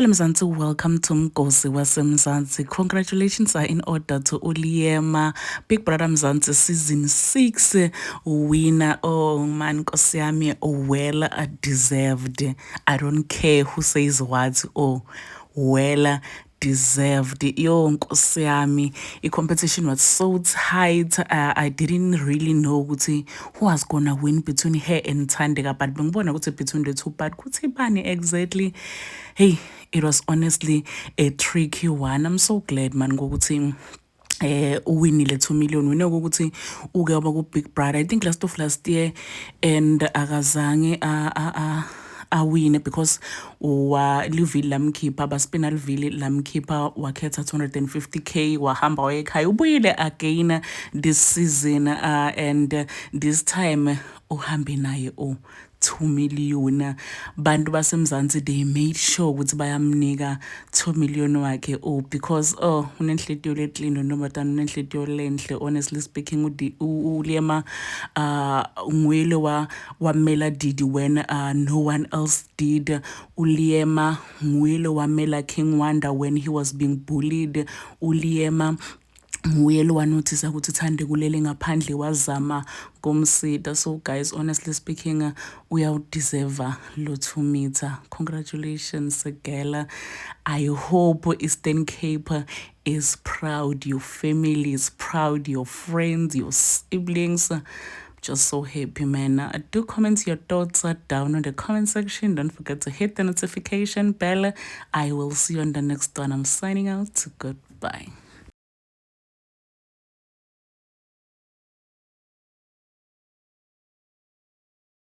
Hello Mzansi, welcome to Mgosi waseMzansi. Congratulations are in order to Uliema, Big Brother Mzansi season 6 winner. Oh man, Nkosi yami, well deserved. I don't care who says what. Oh, well deserved. Yo Nkosi yami, the competition was so tight. I didn't really know who was gonna win between her and Thandeka, but bengibona ukuthi between the two, but kuthi bani exactly. Hey, it was honestly a tricky one. I'm so glad man ngokuthi uwinile 2 million. We know ukuthi uke waba ku Big Brother, I think last year, and akazange awine because livile lamkhipha baspina livile lamkhipha wakhetha 250k wahamba wayekhaya ubuyile again this season, and this time uhambe naye 2 million. Bantu baseMzansi, they made sure ukuthi bayamnika 2 million wakhe because unenhliziyo leclean nomatana unenhliziyo lenhle. Honestly speaking, uLiema nguyile wamela Didi when no one else did. uLiema nguyile wamela King Wanda when he was being bullied. uLiema nguye lo wanothisa ukuthi Thande kulele ngaphandle wazama kumsida. So guys, honestly speaking, uyawudeserve lo 2 meter. Congratulations girl. I hope Eastern Cape is proud, your family is proud, your friends, your siblings. Just so happy man. Do comment your thoughts down in the comment section. Don't forget to hit the notification bell. I will see you on the next one. I'm signing out. Goodbye.